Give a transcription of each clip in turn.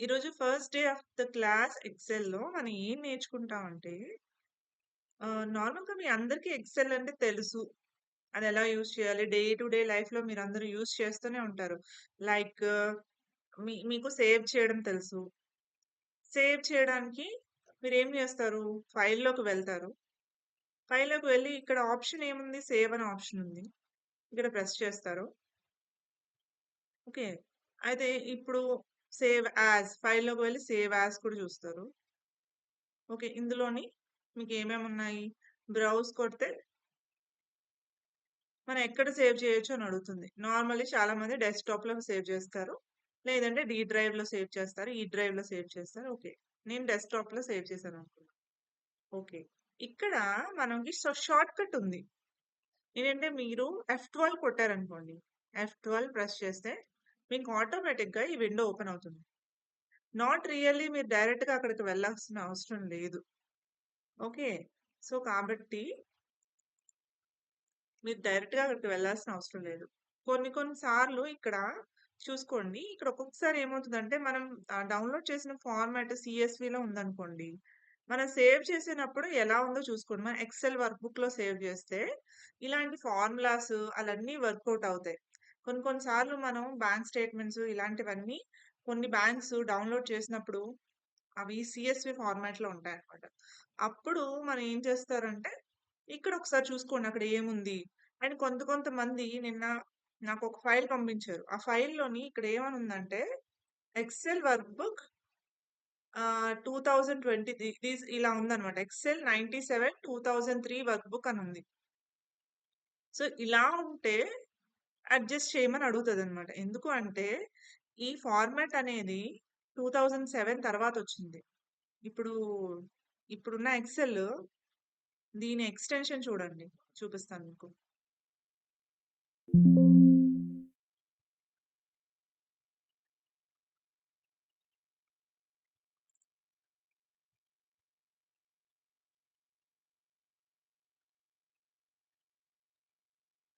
ఈరోజు first day of the class ఎక్సెల్‌లో మనం ఏం నేర్చుకుంటామంటే నార్మల్‌గా మీ అందరికీ ఎక్సెల్ అంటే తెలుసు. అదెలా యూజ్ చేయాలి? డే టు డే లైఫ్‌లో మీరందరూ యూజ్ చేస్తూనే ఉంటారు. లైక్ మీకు సేవ్ చేయడం తెలుసు. సేవ్ చేయడానికి మీరేం చేస్తారు? ఫైల్‌లోకి వెళ్తారు. ఫైల్‌లోకి వెళ్లి ఇక్కడ ఆప్షన్ ఏముంది? సేవ్ అనే ఆప్షన్ ఉంది. ఇక్కడ ప్రెస్ చేస్తారు. ఓకే. అయితే ఇప్పుడు సేవ్ యాస్ ఫైల్‌లోకి వెళ్లి సేవ్ యాస్ కూడా చూస్తారు. ఓకే. ఇందులోని మీకేమేమున్నాయి? బ్రౌజ్ కొడితే మనం ఎక్కడ సేవ్ చేయొచ్చు అని అడుగుతుంది. నార్మల్లీ చాలామంది డెస్క్‌టాప్‌లో సేవ్ చేస్తారు. లేదంటే డి డ్రైవ్‌లో సేవ్ చేస్తారు. ఈ డ్రైవ్‌లో సేవ్ చేస్తారు. ఓకే. నేను డెస్క్‌టాప్‌లో సేవ్ చేశాననుకుందాం. ఓకే. ఇక్కడ మనకి షార్ట్‌కట్ ఉంది. ఏంటంటే మీరు F12 కొట్టారనుకోండి. F12 ప్రెస్ చేస్తే మీకు ఆటోమేటిక్‌గా ఈ విండో ఓపెన్ అవుతుంది. నాట్ రియల్లీ మీరు డైరెక్ట్‌గా అక్కడికి వెళ్ళాల్సిన అవసరం లేదు. ఓకే. సో, కాబట్టి మీరు డైరెక్ట్‌గా అక్కడికి వెళ్ళాల్సిన అవసరం లేదు. కొన్ని కొన్ని సార్లు ఇక్కడ చూసుకోండి. ఇక్కడ ఒక్కొక్కసారి ఏమవుతదంటే మనం డౌన్‌లోడ్ చేసిన ఫార్మాట్ సీఎస్‌వీలో ఉందనుకోండి. మనం సేవ్ చేసినప్పుడు ఎలా ఉందో చూసుకోండి. మనం ఎక్సెల్ వర్క్ బుక్‌లో సేవ్ చేస్తే ఇలాంటి ఫార్ములాస్ అలాన్నీ వర్కౌట్ అవుతాయి. కొన్ని కొన్ని సార్లు మనం బ్యాంక్ స్టేట్‌మెంట్స్ ఇలాంటివన్నీ కొన్ని బ్యాంక్స్ డౌన్‌లోడ్ చేసినప్పుడు అవి సీఎస్‌వి ఫార్మాట్‌లో ఉంటాయన్నమాట. అప్పుడు మనం ఏం చేస్తారంటే ఇక్కడ ఒకసారి చూసుకోండి అక్కడ ఏముంది? అండ్ కొంతమంది నిన్న నాకొక ఫైల్ పంపించారు. ఆ ఫైల్‌లోని ఇక్కడ ఏమనుందంటే ఎక్సెల్ వర్క్ బుక్ 2020 ఇలా ఉందన్నమాట. ఎక్సెల్ 97 2003 వర్క్ బుక్ అని ఉంది. సో, ఇలా ఉంటే అడ్జస్ట్ చేయమని అడుగుతదన్నమాట. ఎందుకు అంటే ఈ ఫార్మాట్ అనేది 2007 తర్వాతొచ్చింది. ఇప్పుడు ఇప్పుడున్న ఎక్సెల్ దీని ఎక్స్‌టెన్షన్ చూడండి. చూపిస్తాను మీకు.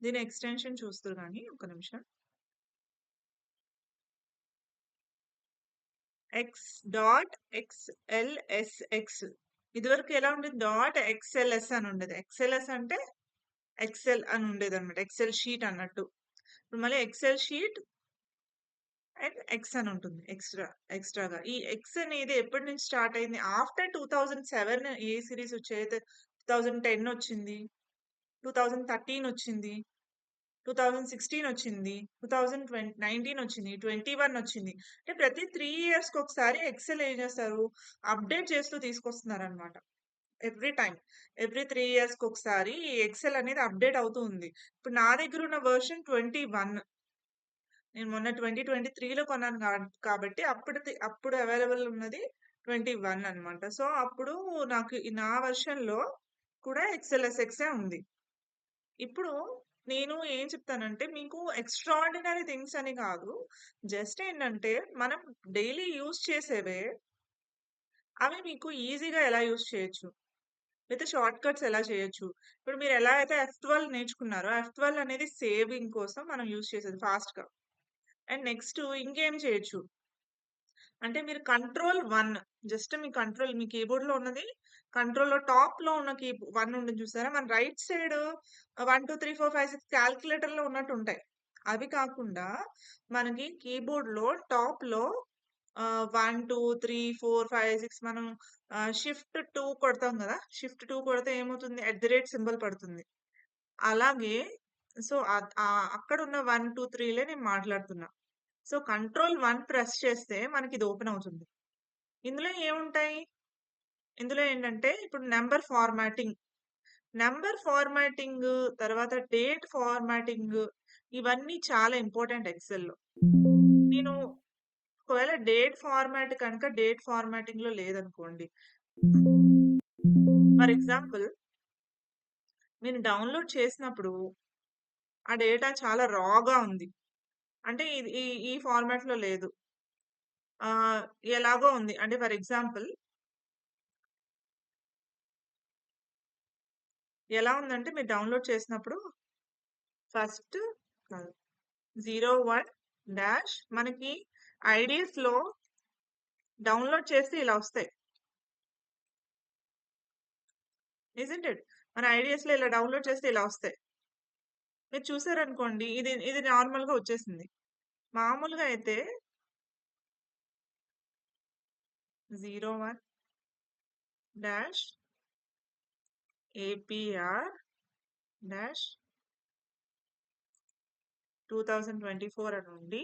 దీని ఎక్స్‌టెన్షన్ చూస్తురు గానీ ఒక్క నిమిషం. X.XLSX ఇదివరకు ఎలా ఉండేది? .XLS అని ఉండేది. XLS అంటే ఎక్సెల్ అని ఉండేదన్నమాట. ఎక్సెల్ షీట్ అన్నట్టు. ఇప్పుడు మళ్ళీ ఎక్సెల్ షీట్ అండ్ ఎక్స్ అని ఉంటుంది. ఎక్స్‌ట్రాగా. ఈ ఎక్స్ అనేది ఎప్పటి నుంచి స్టార్ట్ అయింది? ఆఫ్టర్ 2007 ఏ సీరీస్ వచ్చాయి? 2010 వచ్చింది. 2013 వచ్చింది. 2016 వచ్చింది. 19 వచ్చింది. 21 వచ్చింది. అంటే ప్రతి 3 ఇయర్స్‌కి ఒకసారి ఎక్సెల్ ఏం చేస్తారు? అప్‌డేట్ చేస్తూ తీసుకొస్తున్నారనమాట. Every time. ఎవ్రీ 3 ఇయర్స్‌కి ఒకసారి ఈ ఎక్సెల్ అనేది అప్‌డేట్ అవుతూ ఉంది. ఇప్పుడు నా దగ్గర ఉన్న వెర్షన్ 21. నేను మొన్న 2023లో కొన్నాను కాబట్టి అప్పుడు అవైలబుల్ ఉన్నది 21 అన్నమాట. సో, అప్పుడు నాకు నా వెర్షన్‌లో కూడా ఎక్సెల్ఎస్ఎక్సే ఉంది. ఇప్పుడు నేను ఏం చెప్తానంటే మీకు ఎక్స్‌ట్రార్డినరీ థింగ్స్ అని కాదు. జస్ట్ ఏంటంటే మనం డైలీ యూజ్ చేసేవే అవి మీకు ఈజీగా ఎలా యూజ్ చేయొచ్చు. విత్ షార్ట్ కట్స్ ఎలా చేయొచ్చు. ఇప్పుడు మీరు ఎలా అయితే F12 నేర్చుకున్నారో F12 అనేది సేవింగ్ కోసం మనం యూజ్ చేసేది ఫాస్ట్‌గా. అండ్ నెక్స్ట్ ఇంకేం చేయొచ్చు. అంటే మీరు కంట్రోల్ 1 జస్ట్ మీ కీబోర్డ్‌లో ఉన్నది కంట్రోల్‌లో టాప్‌లో ఉన్న 1 ఉంటుంది చూసారా? మన రైట్ సైడ్ 1, 2, 3, 4, 5, 6 కాలిక్యులేటర్‌లో ఉన్నట్టుంటాయి. అవి కాకుండా మనకి కీబోర్డ్‌లో టాప్‌లో 1, 2, 3, 4, 5, 6 మనం షిఫ్ట్ 2 కొడతాం గదా! షిఫ్ట్ 2 కొడితే ఏమవుతుంది? సింబల్ పడుతుంది. అలాగే సో, అక్కడున్న 1, 2, 3లే నేను మాట్లాడుతున్నా. సో, కంట్రోల్ 1 ప్రెస్ చేస్తే మనకిది ఓపెన్ అవుతుంది. ఇందులో ఏముంటాయి? ఇందులో ఏంటంటే ఇప్పుడు నంబర్ ఫార్మాటింగ్ తర్వాత డేట్ ఫార్మాటింగ్ ఇవన్నీ చాలా ఇంపార్టెంట్ ఎక్సెల్‌లో. నేను ఒకవేళ డేట్ ఫార్మాటింగ్‌లో లేదనుకోండి. ఫర్ ఎగ్జాంపుల్ నేను డౌన్‌లోడ్ చేసినప్పుడు ఆ డేటా చాలా రా‌గా ఉంది. అంటే ఇది ఈ ఫార్మాట్‌లో లేదు. ఆహ్, ఎలాగో ఉంది. అంటే ఫర్ ఎగ్జాంపుల్ ఎలా ఉందంటే మీరు డౌన్‌లోడ్ చేసినప్పుడు ఫస్ట్ కాదు 01 డాష్ మనకి ఐడీస్‌లో డౌన్‌లోడ్ చేస్తే ఇలా వస్తాయి. Isn't it? మన ఐడీఎస్‌లో ఇలా డౌన్‌లోడ్ చేస్తే ఇలా వస్తాయి. మీరు చూసారనుకోండి ఇది నార్మల్‌గా వచ్చేసింది. మామూలుగా అయితే 01 డాష్ ఏపీఆర్ డాష్ 2024 అని ఉండి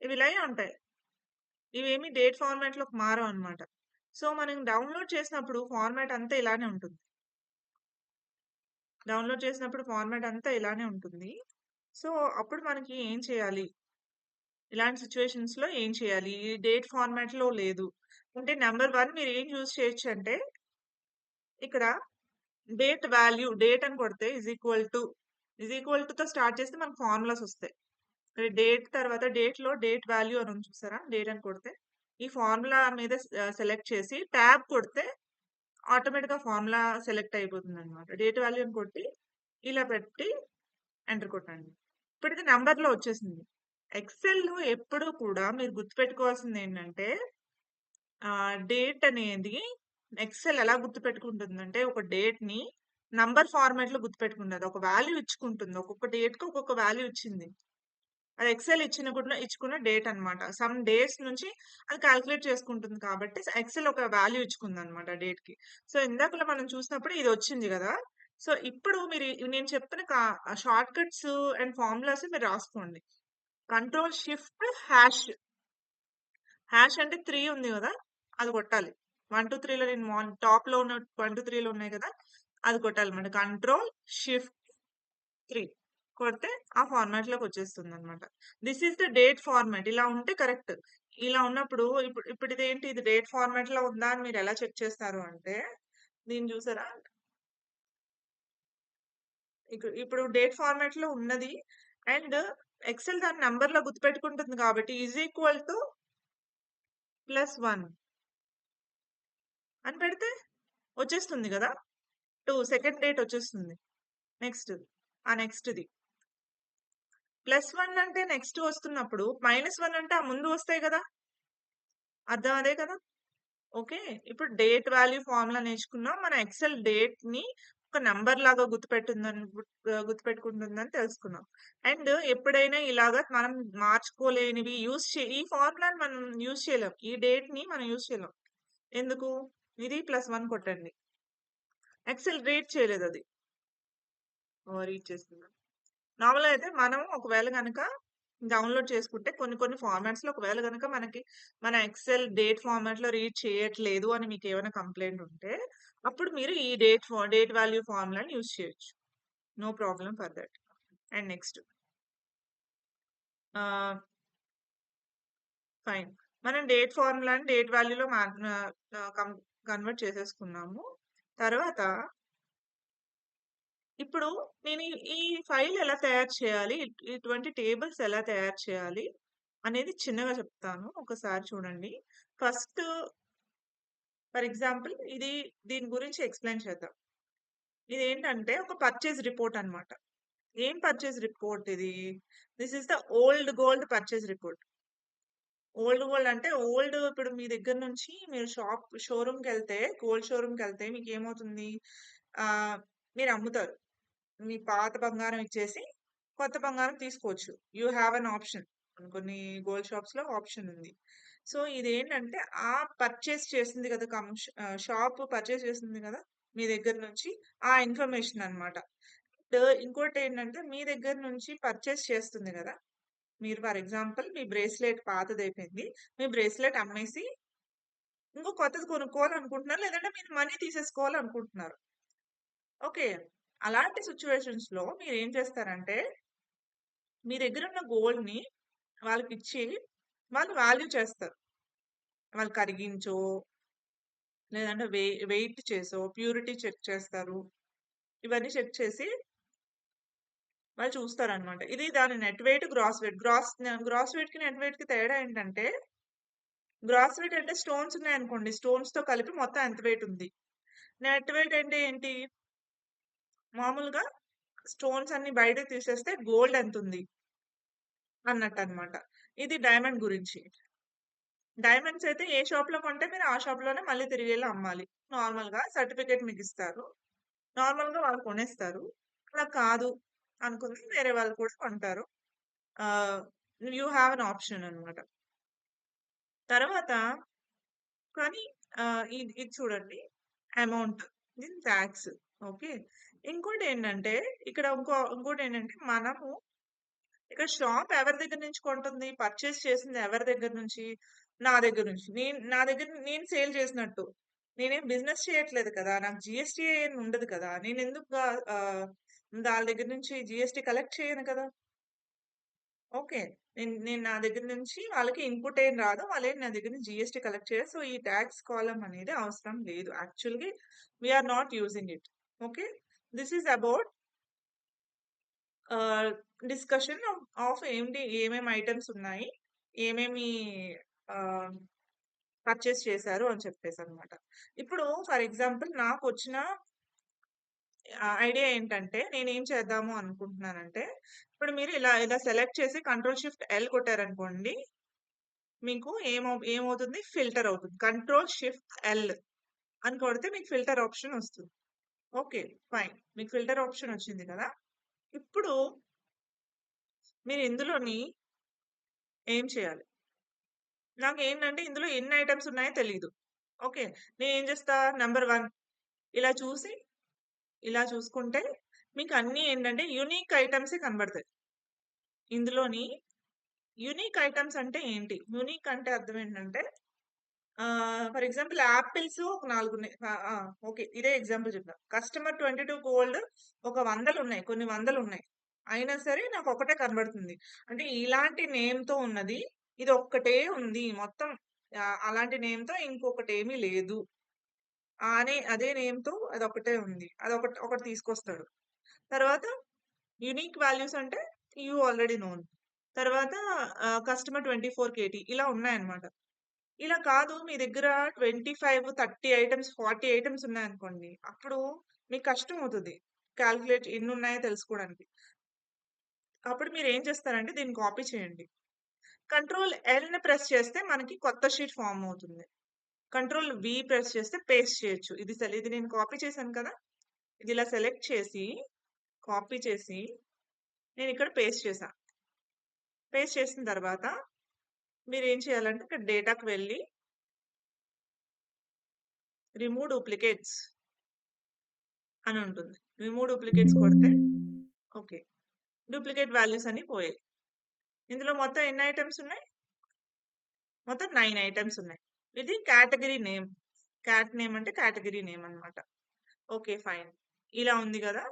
ఇవి ఇలాగే ఉంటాయి. ఇవేమి డేట్ ఫార్మాట్‌లోకి మారవనమాట. సో, మనం డౌన్‌లోడ్ చేసినప్పుడు ఫార్మాట్ అంతా ఇలానే ఉంటుంది. డౌన్‌లోడ్ చేసినప్పుడు ఫార్మాట్ అంతా ఇలానే ఉంటుంది. సో, అప్పుడు మనకి ఏం చేయాలి? ఇలాంటి సిట్యుయేషన్స్‌లో ఏం చేయాలి? ఈ డేట్ ఫార్మాట్‌లో లేదు. అంటే నంబర్ 1 మీరు ఏం యూజ్ చేయొచ్చంటే, ఇక్కడ డేట్ అని కొడితే ఈజ్ ఈక్వల్ టుతో స్టార్ట్ చేస్తే మనకు ఫార్ములాస్ వస్తాయి. డేట్ తర్వాత డేట్‌లో డేట్ వాల్యూ అని ఉంది చూసారా? డేట్ అని కొడితే, ఈ ఫార్ములా మీద సెలెక్ట్ చేసి టాబ్ కొడితే ఆటోమేటిక్‌గా ఫార్ములా సెలెక్ట్ అయిపోతుందనమాట. డేట్ వాల్యూ అని కొట్టి, ఇలా పెట్టి ఎంటర్ కొట్టండి. ఇప్పటికి నంబర్‌లో వచ్చేసింది. ఎక్సెల్‌లో ఎప్పుడూ కూడా మీరు గుర్తుపెట్టుకోవాల్సిందేంటంటే, డేట్ అనేది ఎక్సెల్ ఎలా గుర్తుపెట్టుకుంటుందంటే, ఒక డేట్‌ని నంబర్ ఫార్మాట్‌లో గుర్తుపెట్టుకుంటది. ఒక వాల్యూ ఇచ్చుకుంటుంది. ఒక్కొక్క డేట్‌కి ఒక్కొక్క వాల్యూ ఇచ్చింది. అది ఎక్సెల్ ఇచ్చుకున్న డేట్ అన్నమాట. సమ్ డేస్ నుంచి అది కాలిక్యులేట్ చేసుకుంటుంది కాబట్టి ఎక్సెల్ ఒక వాల్యూ ఇచ్చుకుందన్నమాట డేట్‌కి. సో, ఇందాకలా మనం చూసినప్పుడు ఇదొచ్చింది గదా! సో, ఇప్పుడు మీరు నేను చెప్పిన షార్ట్ కట్స్ అండ్ ఫార్ములాస్ మీరు రాసుకోండి. Control shift hash. హాష్ అంటే 3 ఉంది గదా! అది కొట్టాలి. 1, 2, 3లో నేను టాప్‌లో ఉన్న 1, 2, 3లో ఉన్నాయి గదా! అది కొట్టాలన్నమాట. కంట్రోల్ షిఫ్ట్ 3 కొడితే ఆ ఫార్మాట్‌లోకి వచ్చేస్తుందన్నమాట. This is the date format. ఇలా ఉంటే కరెక్ట్. ఇలా ఉన్నప్పుడు ఇప్పుడు ఇదేంటి ఇది డేట్ ఫార్మాట్‌లో ఉందా అని మీరెలా చెక్ చేస్తారు అంటే, దీన్ని చూసారా? ఇప్పుడు డేట్ ఫార్మాట్‌లో ఉన్నది అండ్ ఎక్సెల్ దాన్ని నంబర్‌లో గుర్తుపెట్టుకుంటుంది కాబట్టి +1 అని పెడితే వచ్చేస్తుంది గదా! సెకండ్ డేట్ వచ్చేస్తుంది. నెక్స్ట్ నెక్స్ట్‌ది. +1 అంటే నెక్స్ట్ వస్తున్నప్పుడు, -1 అంటే ఆ ముందు వస్తాయి గదా! అర్థం అదే కదా! ఓకే. ఇప్పుడు డేట్ వాల్యూ ఫార్ములా నేర్చుకున్నాం. మన ఎక్సెల్ డేట్‌ని ఒక నంబర్ లాగా గుర్తుపెట్టుకుంటుందని తెలుసుకున్నాం. అండ్ ఎప్పుడైనా ఇలాగా మనం మార్చుకోలేనివి ఈ ఫార్ములాని మనం యూజ్ చేయలేం. ఈ డేట్‌ని మనం యూజ్ చేయలేం. ఎందుకు? ఇది +1 కొట్టండి. XL read చేయలేదది. రీడ్ చేస్తుందా? నార్మల్‌గా అయితే మనం ఒకవేళ గనక డౌన్‌లోడ్ చేసుకుంటే కొన్ని ఫార్మాట్స్‌లో ఒకవేళ గనక మన ఎక్సెల్ డేట్ ఫార్మాట్‌లో రీడ్ చేయట్లేదు అని మీకేమైనా కంప్లెయింట్ ఉంటే, అప్పుడు మీరు ఈ డేట్ వాల్యూ ఫార్ములాని యూజ్ చేయొచ్చు. No problem for that. And next ah, fine. మనం డేట్ ఫార్ములాని డేట్ వాల్యూలో ఆహ్, ఆహ్, కం కన్వర్ట్ చేసేసుకున్నాము. తర్వాత ఇప్పుడు నేను ఈ ఫైల్ ఎలా తయారు చేయాలి? ఇటువంటి టేబుల్స్ ఎలా తయారు చేయాలి? అనేది చిన్నగా చెప్తాను. ఒకసారి చూడండి. ఫస్ట్ ఫర్ ఎగ్జాంపుల్ దీని గురించి ఎక్స్‌ప్లెయిన్ చేద్దాం. ఇదేంటంటే ఒక పర్చేజ్ రిపోర్ట్ అన్నమాట. ఏం పర్చేజ్ రిపోర్ట్ ఇది? This is the old gold purchase report. Old gold అంటే ఇప్పుడు మీ దగ్గర నుంచి మీరు షోరూమ్‌కెళ్తే గోల్డ్ షోరూమ్‌కెళ్తే మీకేమవుతుంది? ఆహ్, మీరు అమ్ముతారు. మీ పాత బంగారం ఇచ్చేసి కొత్త బంగారం తీసుకోవచ్చు. You have an option. కొన్ని గోల్డ్ షాప్స్‌లో ఆప్షన్ ఉంది. సో, ఇదేంటంటే పర్చేజ్ చేసింది కదా! షాప్ పర్చేజ్ చేసింది కదా! మీ దగ్గర నుంచి ఆ ఇన్ఫర్మేషన్ అన్నమాట. ఇంకోటేంటంటే మీ దగ్గర నుంచి పర్చేజ్ చేస్తుంది కదా! మీరు ఫర్ ఎగ్జాంపుల్ మీ బ్రేస్‌లెట్ పాతదయిపోయింది. మీ బ్రేస్‌లెట్ అమ్మేసి ఇంకో కొత్తది కొనుక్కోవాలనుకుంటున్నారు. లేదంటే మీరు మనీ తీసేసుకోవాలనుకుంటున్నారు. ఓకే. అలాంటి సిట్యుయేషన్స్‌లో మీరేం చేస్తారంటే మీ దగ్గరున్న గోల్డ్‌ని వాళ్ళకిచ్చి, వాళ్ళు వాల్యూ చేస్తారు. వాళ్ళు కరిగించో, లేదంటే వెయిట్ చేసో, ప్యూరిటీ చెక్ చేస్తారు. ఇవన్నీ చెక్ చేసి వాళ్ళు చూస్తారనమాట. ఇది దాని net weight, gross weight. Gross వెయిట్‌కి, నెట్ వెయిట్‌కి తేడా ఏంటంటే, గ్రాస్ వెయిట్ అంటే స్టోన్స్ ఉన్నాయనుకోండి, స్టోన్స్‌తో కలిపి మొత్తం ఎంత వెయిట్ ఉంది. నెట్ వెయిట్ అంటే ఏంటి? మామూలుగా స్టోన్స్ అన్ని బయటకి తీసేస్తే గోల్డ్ ఎంతుంది. అన్నట్టనమాట. ఇది డైమండ్ గురించి. డైమండ్స్ అయితే ఏ షాప్‌లో కొంటే మీరు ఆ షాప్‌లోనే మళ్ళీ తిరిగెళ్లి అమ్మాలి. నార్మల్‌గా సర్టిఫికేట్ మీకిస్తారు. నార్మల్‌గా వాళ్ళు కొనేస్తారు. అలా కాదు అనుకుంటే వేరే వాళ్ళు కూడా కొంటారు. ఆహ్, యూ హావ్ ఎన్ ఆప్షన్ అన్నమాట. తర్వాత కానీ ఇది ఇది చూడండి అమౌంట్. ఇది టాక్స్. ఓకే. ఇంకోటేంటంటే ఇక్కడ ఇంకోటేంటంటే మనము ఇక్కడ షాప్ ఎవరి దగ్గర నుంచి కొంటుంది? పర్చేజ్ చేసింది ఎవరి దగ్గర నుంచి? నా దగ్గర నుంచి. నా దగ్గర నేను సేల్ చేసినట్టు. నేనేం బిజినెస్ చేయట్లేదు కదా! నాకు జీఎస్టీ ఏం ఉండదు కదా! నేనెందుకు వాళ్ళ దగ్గర నుంచి జీఎస్టీ కలెక్ట్ చేయను కదా! ఓకే. నేను నేను నా దగ్గర నుంచి వాళ్ళకి ఇన్‌పుట్ ఏం రాదు. వాళ్ళేం నా దగ్గర నుంచి జీఎస్టీ కలెక్ట్ చేయరు. సో, ఈ టాక్స్ కాలమ్ అనేది అవసరం లేదు. యాక్చువల్‌గా we are not using it. Okay. This is about ah, discussion of ఏమేమి ఐటెమ్స్ ఉన్నాయి. ఏమేమి ఆహ్, పర్చేస్ చేశారు అని చెప్పేసనమాట. ఇప్పుడు ఫర్ ఎగ్జాంపుల్ నాకొచ్చిన ఐడియా ఏంటంటే నేనేం చేద్దాము అనుకుంటున్నానంటే, ఇప్పుడు మీరు ఇలా సెలెక్ట్ చేసి కంట్రోల్ షిఫ్ట్ ఎల్ కొట్టారనుకోండి, మీకు ఏమవుతుంది ఫిల్టర్ అవుతుంది. కంట్రోల్ షిఫ్ట్ ఎల్ అని కొడితే మీకు ఫిల్టర్ ఆప్షన్ వస్తుంది. ఓకే. ఫైన్. మీకు ఫిల్టర్ ఆప్షన్ వచ్చింది కదా! ఇప్పుడు మీరు ఇందులోని ఏం చేయాలి? నాకేంటంటే ఇందులో ఎన్ని ఐటెమ్స్ ఉన్నాయో తెలీదు. ఓకే. నేనేం చేస్తా నంబర్ 1 ఇలా చూసి, ఇలా చూసుకుంటే మీకు అన్నీ ఏంటంటే యూనిక్ ఐటెమ్సే కనబడతాయి. ఇందులోని యూనిక్ ఐటెమ్స్ అంటే ఏంటి? యూనిక్ అంటే అర్థం ఏంటంటే ఫర్ ఎగ్జాంపుల్ యాపిల్స్ ఒక 4 ఉన్నాయి. ఓకే. ఇదే ఎగ్జాంపుల్ చెప్తా. కస్టమర్ 22 గోల్డ్ ఒక వందలున్నాయి. కొన్ని వందలున్నాయి. అయినా సరే నాకొకటే కనబడుతుంది. అంటే ఇలాంటి నేమ్‌తో ఉన్నది ఇది ఒక్కటే ఉంది. మొత్తం అలాంటి నేమ్‌తో ఇంకొకటేమీ లేదు. అదే నేమ్‌తో అదొక్కటే ఉంది. ఒకటి తీసుకొస్తాడు. తర్వాత యూనిక్ వాల్యూస్ అంటే యూ ఆల్రెడీ నోన్. తర్వాత కస్టమర్ 24 కేటీ ఇలా ఉన్నాయన్నమాట. ఇలా కాదు మీ దగ్గర 25, 30 ఐటెమ్స్, 40 ఐటెమ్స్ ఉన్నాయనుకోండి. అప్పుడు మీకు కష్టమవుతది. కాలిక్యులేట్ ఎన్నున్నాయో తెలుసుకోవడానికి. అప్పుడు మీరేం చేస్తారంటే దీన్ని కాపీ చేయండి. కంట్రోల్ ఎల్‌ని ప్రెస్ చేస్తే మనకి కొత్త షీట్ ఫార్మ్ అవుతుంది. కంట్రోల్ వి ప్రెస్ చేస్తే పేస్ట్ చేయొచ్చు. ఇది నేను కాపీ చేశాను కదా! ఇది ఇలా సెలెక్ట్ చేసి, కాపీ చేసి నేనిక్కడ పేస్ట్ చేశా. పేస్ట్ చేసిన తర్వాత మీరేం చేయాలంటే ఇక్కడ డేటాకి వెళ్లి రిమూవ్ డూప్లికేట్స్ అని ఉంటుంది. రిమూవ్ డూప్లికేట్స్ కొడితే ఓకే. డూప్లికేట్ వాల్యూస్ అన్నీ పోయాయి. ఇందులో మొత్తం ఎన్ని ఐటెమ్స్ ఉన్నాయి? మొత్తం 9 ఐటెమ్స్ ఉన్నాయి. ఇది కేటగరీ నేమ్. క్యాట్ నేమ్ అంటే కేటగరీ నేమ్ అన్నమాట. ఓకే. ఫైన్. ఇలా ఉంది గదా!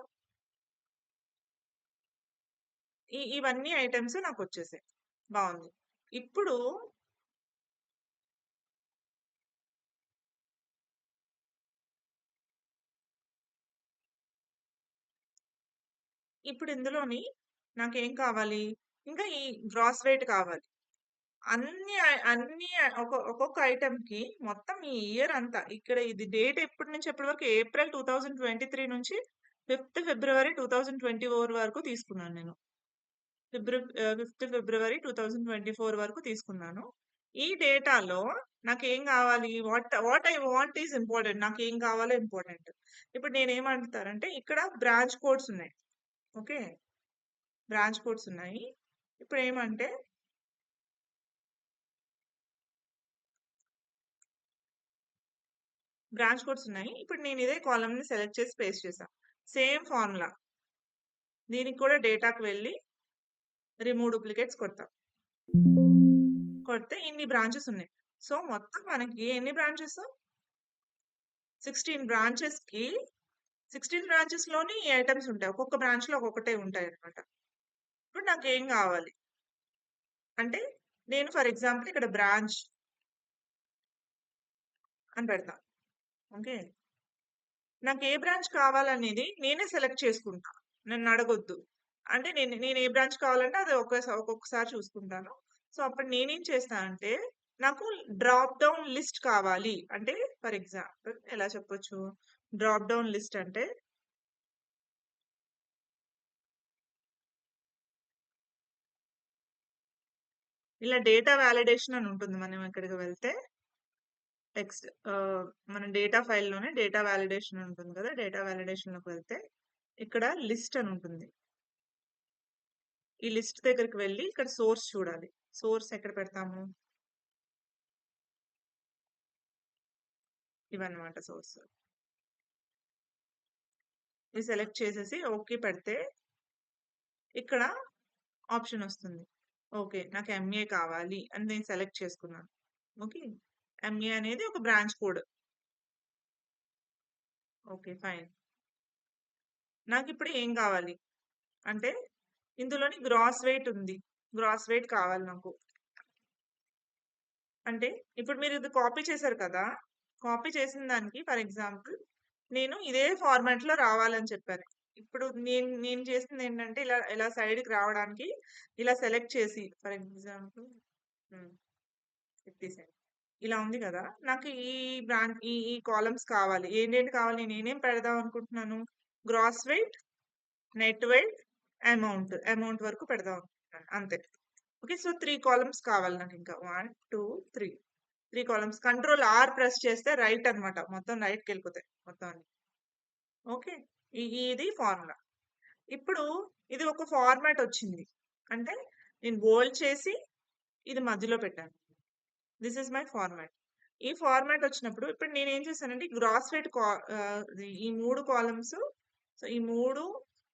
ఇవన్నీ ఐటెమ్స్ నాకొచ్చేసాయి. బావుంది. ఇప్పుడు, ఇప్పుడు ఇందులోని నాకేం కావాలి? ఇంకా ఈ గ్రాస్ వెయిట్ కావాలి. అన్ని ఒక్కొక్క ఐటెమ్‌కి మొత్తం ఈ ఇయర్ అంతా ఇక్కడ ఇది డేట్ ఎప్పటి నుంచి ఎప్పటి వరకు ఏప్రిల్ 2023 నుంచి 5థ్ ఫిబ్రవరి 2024 వరకు తీసుకున్నాను నేను. 5థ్ ఫిబ్రవరి 2024 వరకు తీసుకున్నాను. ఈ డేటాలో నాకేం గావాలి? What I want is important. నాకేం కావాలో ఇంపార్టెంట్. ఇప్పుడు నేనేమంటానంటే ఇక్కడ బ్రాంచ్ కోడ్స్ ఉన్నాయి. ఓకే. బ్రాంచ్ కోడ్స్ ఉన్నాయి. ఇప్పుడేమంటే బ్రాంచ్ కోడ్స్ ఉన్నాయి. ఇప్పుడు నేను ఇదే కాలమ్‌ని సెలెక్ట్ చేసి పేస్ట్ చేశా. Same formula. దీనికి కూడా డేటాకి వెళ్లి రిమూవ్ డూప్లికేట్స్ కొడతా. కొడితే ఇన్ని బ్రాంచెస్ ఉన్నాయి. సో, మొత్తం మనకి ఎన్ని బ్రాంచెస్? 16 బ్రాంచెస్‌కి 16 బ్రాంచెస్‌లోని ఈ ఐటెమ్స్ ఉంటాయి. ఒక్కొక్క బ్రాంచ్‌లో ఒక్కొక్కటే ఉంటాయన్నమాట. ఇప్పుడు నాకేం గావాలి? అంటే నేను ఫర్ ఎగ్జాంపుల్ ఇక్కడ బ్రాంచ్ అని పెడతా. ఓకే. నాకు ఏ బ్రాంచ్ కావాలనేది నేనే సెలెక్ట్ చేసుకుంటా. నన్నడగొద్దు. అంటే నేను ఏ బ్రాంచ్ కావాలంటే అది ఒక్కొక్కసారి చూసుకుంటాను. సో, అప్పుడు నేనేం చేస్తా అంటే నాకు డ్రాప్ డౌన్ లిస్ట్ కావాలి. అంటే ఫర్ ఎగ్జాంపుల్ ఎలా చెప్పొచ్చు? డ్రాప్ డౌన్ లిస్ట్ అంటే ఇలా డేటా వాలిడేషన్ అని ఉంటుంది. మనం ఇక్కడికి వెళ్తే టెక్స్ట్ మన డేటా ఫైల్‌లోనే డేటా వాలిడేషన్ ఉంటుంది కదా! డేటా వాలిడేషన్‌లోకి వెళ్తే ఇక్కడ లిస్ట్ అని ఉంటుంది. ఈ లిస్ట్ దగ్గరికి వెళ్లి ఇక్కడ సోర్స్ చూడాలి. సోర్స్ ఎక్కడ పెడతాము? ఇవన్నమాట సోర్స్. ఇది సెలెక్ట్ చేసేసి ఓకే పెడితే ఇక్కడ ఆప్షన్ వస్తుంది. ఓకే. నాకు ఎంఏ కావాలి అని నేను సెలెక్ట్ చేసుకున్నాను. ఓకే. ఎంఏ అనేది ఒక బ్రాంచ్ కోడ్. ఓకే. ఫైన్. నాకిప్పుడు ఏం కావాలి? అంటే ఇందులోని గ్రాస్ వెయిట్ ఉంది. గ్రాస్ వెయిట్ కావాలి నాకు. అంటే ఇప్పుడు మీరు ఇది కాపీ చేశారు కదా! కాపీ చేసిన దానికి ఫర్ ఎగ్జాంపుల్ నేను ఇదే ఫార్మాట్‌లో రావాలని చెప్పాను. ఇప్పుడు నేను నేను చేసిందేంటంటే ఇలా సైడ్‌కి రావడానికి ఇలా సెలెక్ట్ చేసి ఫర్ ఎగ్జాంపుల్ హ్మ్. ఇది తీసేయండి. ఇలా ఉంది కదా! నాకు ఈ కాలమ్స్ కావాలి. ఏంటేంటి కావాలి? నేనేం పెడదాం అనుకుంటున్నాను? Gross weight, net weight, amount వరకు పెడదాం అనుకుంటున్నాను. అంతే. ఓకే. సో, 3 కాలమ్స్ కావాలి నాకింకా. 1, 2, 3. 3 కాలమ్స్. కంట్రోల్ ఆర్ ప్రెస్ చేస్తే రైట్ అన్నమాట. మొత్తం రైట్‌కెళ్ళిపోతాయి మొత్తం అన్ని. ఓకే. ఇది ఫార్ములా. ఇప్పుడు ఇది ఒక ఫార్మాట్ వచ్చింది. అంటే నేను బోల్డ్ చేసి ఇది మధ్యలో పెట్టాను. This is my format. ఈ ఫార్మాట్ వచ్చినప్పుడు ఇప్పుడు నేనేం చేశానంటే గ్రాస్ వెయిట్ ఈ 3 కాలమ్స్ సో, ఈ 3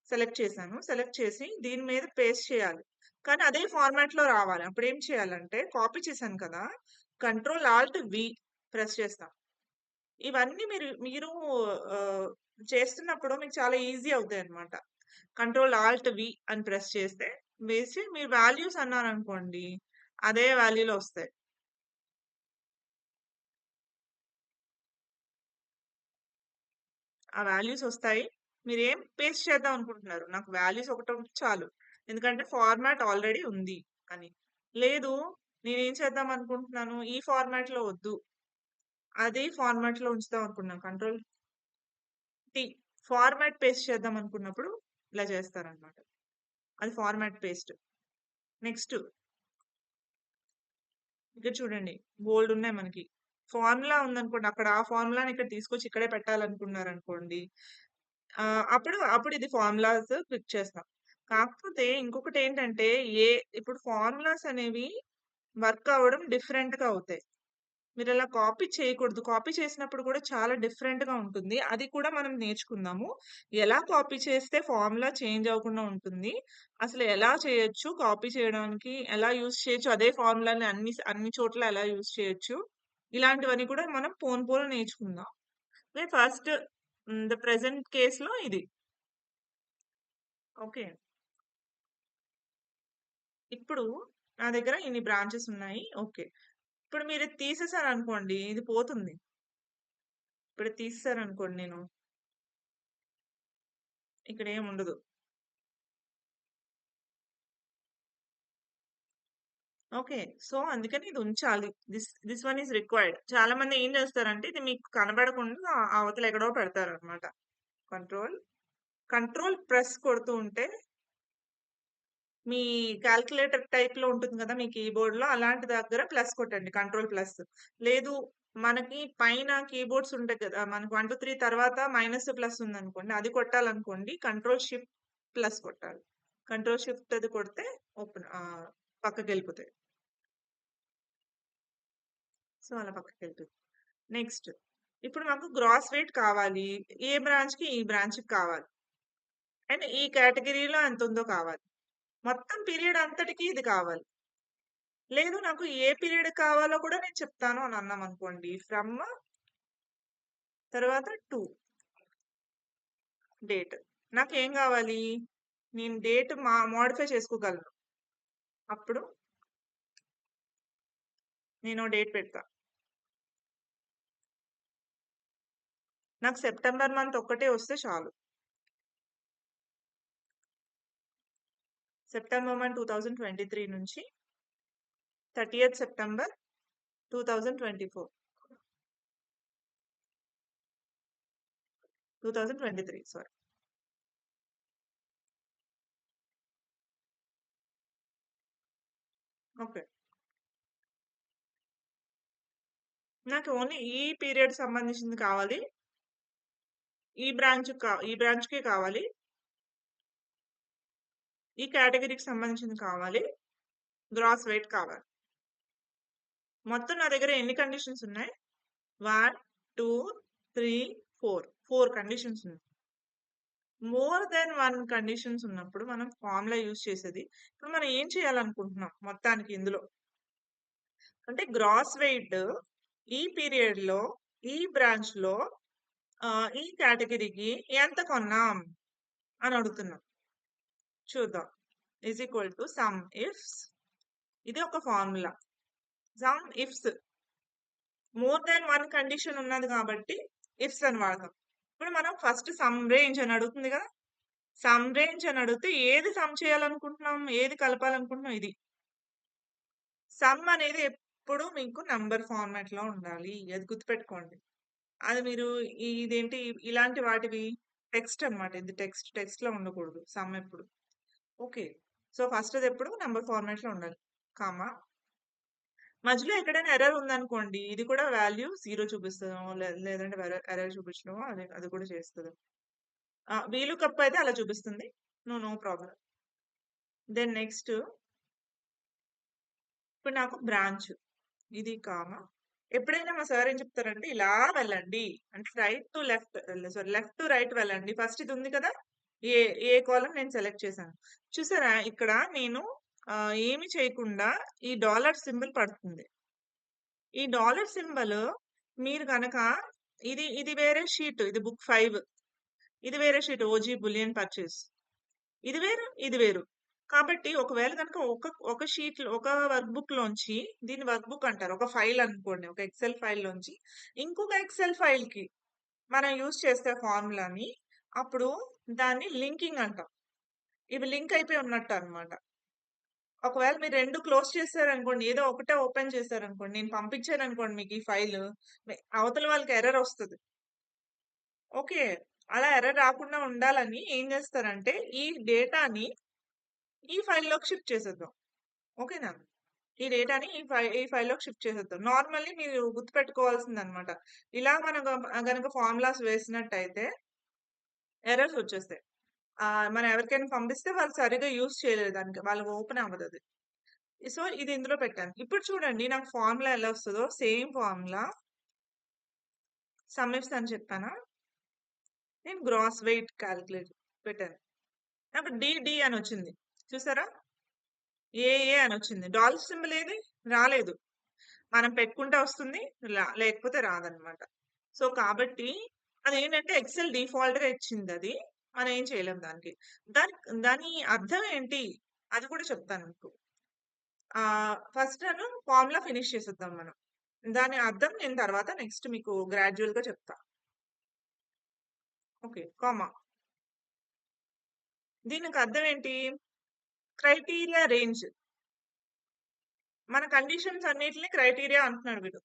సెలెక్ట్ చేశాను. సెలెక్ట్ చేసి దీని మీద పేస్ట్ చేయాలి. కానీ అదే ఫార్మాట్‌లో రావాలి. అప్పుడేం చేయాలంటే కాపీ చేశాను కదా! కంట్రోల్ ఆల్ట్ వి ప్రెస్ చేస్తాం. ఇవన్నీ మీరు మీరు ఆహ్, చేస్తున్నప్పుడు మీకు చాలా ఈజీ అవుతాయన్నమాట. కంట్రోల్ ఆల్ట్ వి అని ప్రెస్ చేస్తే వేసి మీరు వాల్యూస్ అన్నారనుకోండి అదే వాల్యూలో వస్తాయి. ఆ వాల్యూస్ ఒస్తాయి. మీరేం పేస్ట్ చేద్దాం అనుకుంటున్నారు. నాకు వాల్యూస్ ఒకటుంటే చాలు. ఎందుకంటే ఫార్మాట్ ఆల్రెడీ ఉంది అని. లేదు నేనేం చేద్దాం అనుకుంటున్నాను, ఈ ఫార్మాట్‌లో వద్దు. అదే ఫార్మాట్‌లో ఉంచుదాం అనుకున్నాను. Control tea. ఫార్మాట్ పేస్ట్ చేద్దాం అనుకున్నప్పుడు ఇలా చేస్తారనమాట. అది ఫార్మాట్ పేస్ట్. నెక్స్ట్ ఇక్కడ చూడండి బోలెడున్నాయి మనకి. ఫార్ములా ఉందనుకోండి. అక్కడ ఆ ఫార్ములాని ఇక్కడ తీసుకొచ్చి ఇక్కడే పెట్టాలనుకున్నారనుకోండి. అప్పుడు ఇది ఫార్ములాస్ క్లిక్ చేస్తాం. కాకపోతే ఇంకొకటేంటంటే ఏ ఇప్పుడు ఫార్ములాస్ అనేవి వర్క్ అవ్వడం డిఫరెంట్‌గా అవుతాయి. మీరలా కాపీ చేయకూడదు. కాపీ చేసినప్పుడు కూడా చాలా డిఫరెంట్‌గా ఉంటుంది. అది కూడా మనం నేర్చుకుందాము. ఎలా కాపీ చేస్తే ఫార్ములా చేంజ్ అవ్వకుండా ఉంటుంది. అసలు ఎలా చేయొచ్చు? కాపీ చేయడానికి ఎలా యూజ్ చేయొచ్చు? అదే ఫార్ములాని అన్ని చోట్ల ఎలా యూజ్ చేయొచ్చు? ఇలాంటివన్నీ కూడా మనం పోను పోను నేర్చుకుందాం. ఫస్ట్ ద ప్రెజెంట్ కేస్‌లో ఇది. ఓకే. ఇప్పుడు నా దగ్గర ఇన్ని బ్రాంచెస్ ఉన్నాయి. ఓకే. ఇప్పుడు మీరిది తీసేసారనుకోండి ఇది పోతుంది. ఇప్పుడు తీసేసారనుకోండి నేను ఇక్కడేముండదు. ఓకే. సో, అందుకని ఇది ఉంచాలి. This one is required. చాలా మంది ఏం చేస్తారంటే ఇది మీకు కనబడకుండా అవతల ఎక్కడో పెడతారనమాట. కంట్రోల్, కంట్రోల్ ప్రెస్ కొడుతూ ఉంటే మీ కాలిక్యులేటర్ టైప్‌లో ఉంటుంది కదా! మీ కీబోర్డ్‌లో అలాంటి దగ్గర ప్లస్ కొట్టండి. Control plus. లేదు మనకి పైన కీబోర్డ్స్ ఉంటాయి కదా! మనకు 1, 2, 3 తర్వాత మైనస్, ప్లస్ ఉందనుకోండి. అది కొట్టాలనుకోండి కంట్రోల్ షిఫ్ట్ ప్లస్ కొట్టాలి. కంట్రోల్ షిఫ్ట్ అది కొడితే పక్కకెళ్ళిపోతాయి. సో, అలా పక్కకెళ్ళిపోయింది. నెక్స్ట్ ఇప్పుడు మాకు గ్రాస్ వెయిట్ కావాలి. ఏ బ్రాంచ్‌కి ఈ బ్రాంచ్‌కి కావాలి. అండ్ ఈ కేటగరీలో ఎంతుందో కావాలి. మొత్తం పీరియడ్ అంతటికి ఇది కావాలి. లేదు నాకు ఏ పీరియడ్ కావాలో కూడా నేను చెప్తాను అని అన్నామనుకోండి. ఫ్రమ్ తర్వాత టు డేట్. నాకేం కావాలి? నేను డేట్ మోడిఫై చేసుకోగలను. అప్పుడు నేను డేట్ పెడతా. నాకు సెప్టెంబర్ మంత్ ఒక్కటే వస్తే చాలు. సెప్టెంబర్ మంత్ 2023 నుంచి 30థ్ సెప్టెంబర్ 2024. 2023 సారీ. ఓకే. నాకు ఓన్లీ ఈ పీరియడ్ సంబంధించింది కావాలి. ఈ బ్రాంచ్‌కే కావాలి. ఈ కేటగరీకి సంబంధించింది కావాలి. గ్రాస్ వెయిట్ కావాలి. మొత్తం నా దగ్గర ఎన్ని కండిషన్స్ ఉన్నాయి? 1, 2, 3, 4. 4 కండిషన్స్ ఉన్నాయి. మోర్ దెన్ 1 కండిషన్స్ ఉన్నప్పుడు మనం ఫార్ములా యూజ్ చేసేది. ఇప్పుడు మనం ఏం చేయాలనుకుంటున్నాం మొత్తానికి ఇందులో? అంటే గ్రాస్ వెయిట్ ఈ పీరియడ్‌లో, ఈ బ్రాంచ్‌లో ఈ కేటగరీకి ఎంత కొన్నాం అని అడుగుతున్నాం. చూద్దాం. Is equal to some ifs. ఇది ఒక formula. Some ifs more than 1 condition ఉన్నది కాబట్టి ఇఫ్స్ అని వాడతాం. ఇప్పుడు మనం ఫస్ట్ సమ్ రేంజ్ అని అడుగుతుంది కదా! సమ్ రేంజ్ అని అడిగితే ఏది సమ్ చేయాలనుకుంటున్నాం? ఏది కలపాలనుకుంటున్నాం? ఇది. సమ్ అనేది ఎప్పుడు మీకు నంబర్ ఫార్మాట్‌లో ఉండాలి. అది గుర్తుపెట్టుకోండి. అది మీరు ఇదేంటి ఇలాంటి వాటివి టెక్స్ట్ అన్నమాట. ఇది టెక్స్ట్‌లో ఉండకూడదు సమ్ ఎప్పుడు. ఓకే. సో, ఫస్ట్‌ది ఎప్పుడు నంబర్ ఫార్మాట్‌లో ఉండాలి. కామా మధ్యలో ఎక్కడైనా ఎర్రర్ ఉందనుకోండి, ఇది కూడా వాల్యూ 0 చూపిస్తదో, లేదంటే ఎర్రర్ చూపించడమో అది కూడా చేస్తది. వీలుకప్ అయితే అలా చూపిస్తుంది. No problem. దెన్ నెక్స్ట్ ఇప్పుడు నాకు బ్రాంచ్. ఇది కామా. ఎప్పుడైనా మా సార్ ఏం చెప్తారంటే, ఇలా వెళ్ళండి. అంటే right to left sorry left to right వెళ్ళండి. ఫస్ట్ ఇది ఉంది కదా! ఏ ఏ కాలమ్ నేను సెలెక్ట్ చేశాను. చూసారా ఇక్కడ నేను ఏమి చేయకుండా ఈ డాలర్ సింబల్ పడుతుంది. ఈ డాలర్ సింబల్ మీరు గనక ఇది వేరే షీట్. ఇది బుక్ 5. ఇది వేరే షీట్ ఓజీ బులియన్ పర్చేస్. ఇది వేరు, ఇది వేరు. కాబట్టి ఒకవేళ గనక ఒక షీట్‌లో ఒక వర్క్ బుక్‌లోంచి దీన్ని వర్క్ బుక్ అంటారు. ఒక ఫైల్ అనుకోండి. ఒక ఎక్సెల్ ఫైల్‌లోంచి ఇంకొక ఎక్సెల్ ఫైల్‌కి మనం యూజ్ చేస్తే ఫార్ములాని అప్పుడు దాన్ని లింకింగ్ అంటాం. ఇవి లింక్ అయిపోయి ఉన్నట్టు అన్నమాట. ఒకవేళ మీరు 2 క్లోజ్ చేశారనుకోండి, ఏదో ఒకటే ఓపెన్ చేశారనుకోండి, నేను పంపించాననుకోండి మీకు ఈ ఫైలు, అవతల వాళ్ళకి ఎర్రర్ వస్తది. ఓకే. అలా ఎర్రర్ రాకుండా ఉండాలని ఏం చేస్తారంటే, ఈ డేటాని ఈ ఫైల్‌లోకి షిఫ్ట్ చేసేద్దాం. ఓకేనా? ఈ డేటాని ఈ ఫైల్‌లోకి షిఫ్ట్ చేసేద్దాం. నార్మల్లీ మీరు గుర్తుపెట్టుకోవాల్సిందనమాట. ఇలా మనం గనక ఫార్ములాస్ వేసినట్టయితే ఎర్రర్స్ వచ్చేస్తాయి. మనం ఎవరికైనా పంపిస్తే వాళ్ళు సరిగ్గా యూజ్ చేయలేదు దానికి. వాళ్ళకి ఓపెన్ అవ్వదది. సో, ఇది ఇందులో పెట్టాను. ఇప్పుడు చూడండి నాకు ఫార్ములా ఎలా వస్తదో సేమ్ ఫార్ములా సమ్ ఇఫ్స్ అని చెప్పానా? నేను గ్రాస్ వెయిట్ కాలిక్యులేట్ పెట్టాను. నాకు డి అని వచ్చింది. చూసారా? ఏ అని వచ్చింది. డాలర్ సింబల్ ఏది? రాలేదు. మనం పెట్టుకుంటే వస్తుంది. లేకపోతే రాదనమాట. సో, కాబట్టి అదేంటంటే ఎక్సెల్ డిఫాల్ట్‌గా ఇచ్చిందది. మనం ఏం చేయలేం దానికి. దాని దాని అర్థం ఏంటి? అది కూడా చెప్తాను మీకు. ఫస్ట్ ఫార్ములా ఫినిష్ చేసేద్దాం మనం. దాని అర్థం నేను తర్వాత నెక్స్ట్ మీకు గ్రాడ్యుయల్‌గా చెప్తా. ఓకే. కామా. దీనికి అర్థం ఏంటి? Criteria range. మన కండిషన్స్ అన్నిటిని క్రైటీరియా అంటున్నాడు వీడు.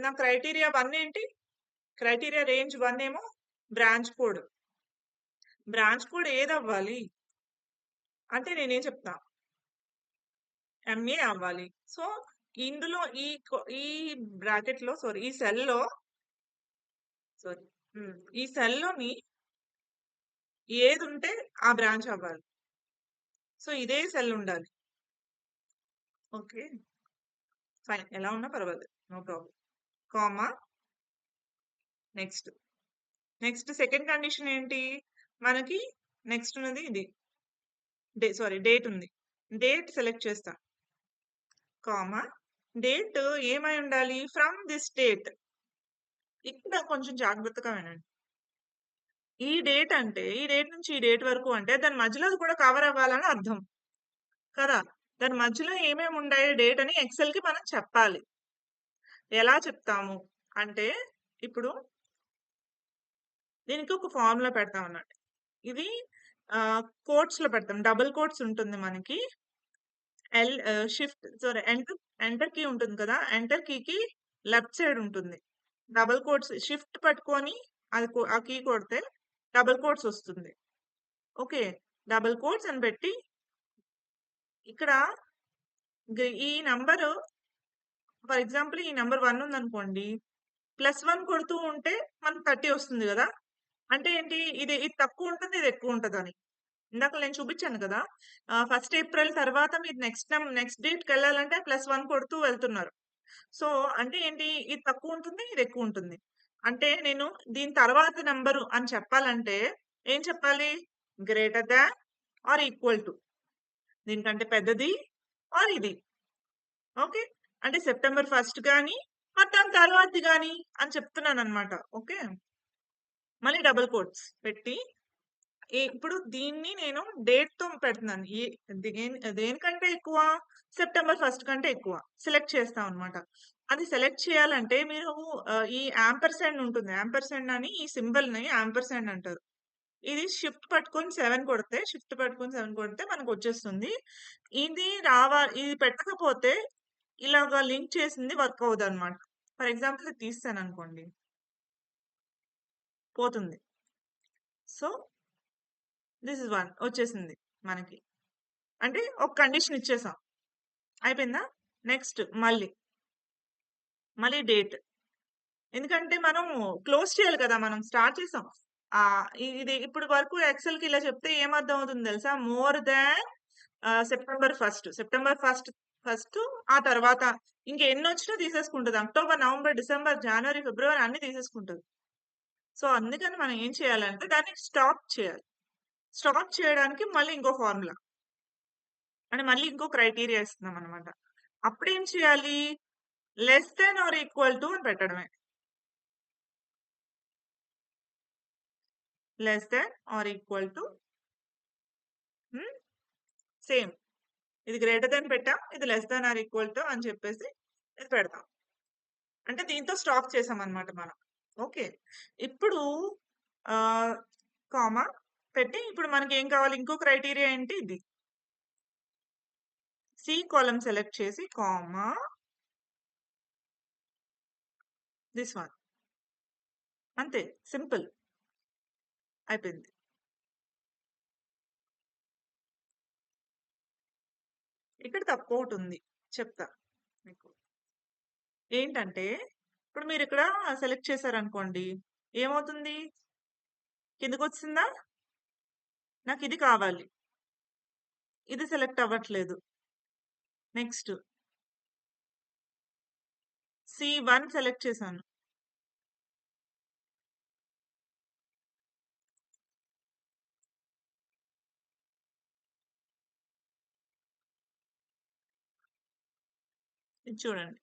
నా క్రైటీరియా 1 ఏంటి? క్రైటీరియా రేంజ్ 1 ఏమో బ్రాంచ్ కోడ్. బ్రాంచ్ కోడ్ ఏదవ్వాలి? అంటే నేనేం చెప్తా? ఎంఏ అవ్వాలి. సో, ఇందులో ఈ బ్రాకెట్‌లో సారీ ఈ సెల్‌లో సారీ. ఈ సెల్‌లోని ఏదుంటే ఆ బ్రాంచ్ అవ్వాలి. సో, ఇదే సెల్ ఉండాలి. ఓకే. ఫైన్. ఎలా ఉన్నా పర్వాలేదు. No problem. Comma next. Next second condition ఏంటి? మనకి నెక్స్ట్ ఉన్నది ఇది. డేట్ ఉంది. డేట్ సెలెక్ట్ చేస్తా. కామా డేట్ ఏమై ఉండాలి? From this date. ఇక్కడ కొంచెం జాగ్రత్తగా వినండి. ఈ డేట్ అంటే, ఈ డేట్ నుంచి ఈ డేట్ వరకు అంటే దాని మధ్యలో అది కూడా కవర్ అవ్వాలని అర్థం. కదా! దాని మధ్యలో ఏమేమి ఉండాయి డేట్ అని ఎక్సెల్‌కి మనం చెప్పాలి. ఎలా చెప్తాము? అంటే ఇప్పుడు దీనికి ఒక ఫార్ములా పెడతాం అన్నట్టు. ఇది కోట్స్‌లో పెడతాం. డబుల్ కోట్స్ ఉంటుంది మనకి. షిఫ్ట్ సారీ ఎంటర్ కీ ఉంటుంది కదా! ఎంటర్ కీకి లెఫ్ట్ సైడ్ ఉంటుంది. డబుల్ కోట్స్ షిఫ్ట్ పట్టుకొని ఆ కీ కొడితే డబుల్ కోట్స్ వస్తుంది. ఓకే. డబుల్ కోట్స్ అని పెట్టి ఇక్కడ ఈ నంబరు ఫర్ ఎగ్జాంపుల్ ఈ నంబర్ 1 ఉందనుకోండి. +1 కొడుతూ ఉంటే మనకు 30 వస్తుంది గదా! అంటే ఏంటి? ఇది తక్కువ ఉంటుంది. ఇది ఎక్కువ ఉంటదని. ఇందాక నేను చూపిచ్చాను కదా! ఫస్ట్ ఏప్రిల్ తర్వాత మీరు నెక్స్ట్ డేట్‌కెళ్ళాలంటే +1 కొడుతూ వెళ్తున్నారు. సో, అంటే ఏంటి? ఇది తక్కువుంటుంది. ఇది ఎక్కువుంటుంది. అంటే నేను దీని తర్వాత నంబరు అని చెప్పాలంటే ఏం చెప్పాలి? Greater than or equal to. దీనికంటే పెద్దది ఆర్ ఇది. ఓకే. అంటే సెప్టెంబర్ 1 గాని, దాని తర్వాతది గాని అని చెప్తున్నాననమాట. ఓకే. మళ్ళీ డబుల్ కోట్స్ పెట్టి ఇప్పుడు దీన్ని నేను డేట్‌తో పెడుతున్నాను. దేనికంటే ఎక్కువ? సెప్టెంబర్ 1 కంటే ఎక్కువ. సెలెక్ట్ చేస్తామనమాట. అది సెలెక్ట్ చేయాలంటే మీరు ఈ యాంపర్సాండ్ ఉంటుంది. యాంపర్సాండ్ అని ఈ సింబల్‌ని యాంపర్సాండ్ అంటారు. ఇది షిఫ్ట్ పట్టుకొని 7 కొడితే మనకొచ్చేస్తుంది. ఇది పెట్టకపోతే ఇలాగ లింక్ చేసింది వర్క్ అవ్వదనమాట. ఫర్ ఎగ్జాంపుల్ ఇది తీసేసాననుకోండి. పోతుంది. సో, థిస్ ఇస్ 1 వచ్చేసింది మనకి. అంటే ఒక కండిషన్ ఇచ్చేసాం. అయిపోయిందా? నెక్స్ట్ మళ్ళీ డేట్. ఎందుకంటే మనం క్లోజ్ చేయాలి కదా! మనం స్టార్ట్ చేసాం. ఇది ఇప్పుడు వరకు ఎక్సెల్‌కి ఇలా చెప్తే ఏమర్థం అవుతుంది తెలుసా? More than September 1. సెప్టెంబర్ 1 ఆ తర్వాత ఇంకెన్నొచ్చినా తీసేసుకుంటది. అక్టోబర్, నవంబర్, డిసెంబర్, జనవరి, ఫిబ్రవరి అన్నీ తీసేసుకుంటది. సో, అందుకని మనం ఏం చేయాలంటే దాన్ని స్టాప్ చేయాలి. స్టాప్ చేయడానికి మళ్ళీ ఇంకో ఫార్ములా. అంటే మళ్ళీ ఇంకో క్రైటీరియా ఇస్తున్నామనమాట. అప్పుడేం చేయాలి? Less than or equal to అని పెట్టడమే. Less than or equal to hmm. Same. ఇది గ్రేటర్ థాన్ పెట్టాం. ఇది less than or equal to అని చెప్పేసి ఇది పెడతాం. అంటే దీంతో స్టాప్ చేసామనమాట మనం. ఓకే. ఇప్పుడు ఆహ్, కామా పెట్టి ఇప్పుడు మనకేం కావాలి? ఇంకో క్రైటీరియా ఏంటి? ఇది. సి కాలమ్ సెలెక్ట్ చేసి కామా థిస్ వన్. అంతే. సింపుల్. అయిపోయింది. ఇక్కడ తప్పొకటుంది. చెప్తా మీకు. ఏంటంటే, ఇప్పుడు మీరిక్కడ సెలెక్ట్ చేశారనుకోండి. ఏమవుతుంది? కిందకొచ్చేసిందా? నాకిది కావాలి. ఇది సెలెక్ట్ అవ్వట్లేదు. నెక్స్ట్ సి1 సెలెక్ట్ చేశాను. ఇది చూడండి.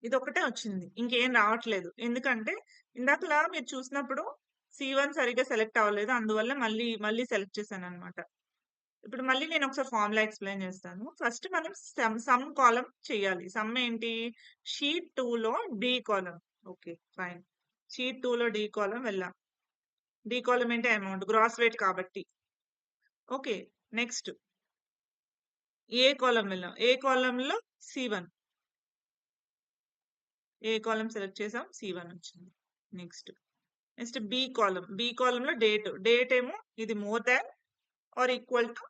ఇదొక్కటే వచ్చింది. ఇంకేం రావట్లేదు. ఎందుకంటే, ఇందాకలా మీరు చూసినప్పుడు సి1 సరిగ్గా సెలెక్ట్ అవ్వలేదు. అందువల్ల మళ్ళీ సెలెక్ట్ చేశాననమాట. ఇప్పుడు మళ్ళీ నేనొకసారి ఫార్ములా ఎక్స్‌ప్లెయిన్ చేస్తాను. ఫస్ట్ మనం సమ్ కాలమ్ చేయాలి. సమ్ ఏంటి? షీట్ 2లో D column. Okay. Fine. Sheet 2లో డి కాలమ్ వెళ్ళాం. డి కాలమ్ ఏంటి? అమౌంట్. గ్రాస్ వెయిట్ కాబట్టి. ఓకే. నెక్స్ట్ ఏ కాలమ్ వెళ్ళాం. ఏ కాలమ్‌లో సి1. ఏ కాలమ్ సెలెక్ట్ చేసాం. సి1 వచ్చింది. Next B column. బి కాలమ్‌లో డేట్. డేట్ ఏమో ఇది more than or equal to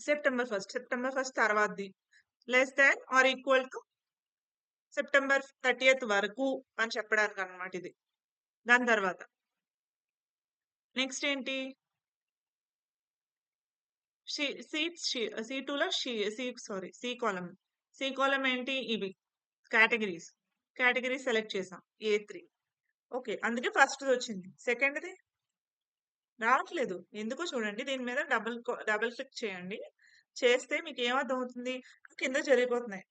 September 1. September 1 తర్వాతది. Less than or equal to September 30థ్ వరకు అని చెప్పడానికనమాట ఇది. దాని తర్వాత. నెక్స్ట్ ఏంటి? She seats she సి2లో C column. C column ఏంటి? ఇవి కేటగరీస్. కేటగరీస్ సెలెక్ట్ చేసాం. ఏ3. ఓకే. అందుకే ఫస్ట్‌దొచ్చింది. సెకండ్‌ది రావట్లేదు. ఎందుకో చూడండి. దీని మీద డబుల్ క్లిక్ చేయండి. చేస్తే మీకేమర్థమవుతుంది? కిందకి జరిగిపోతున్నాయి.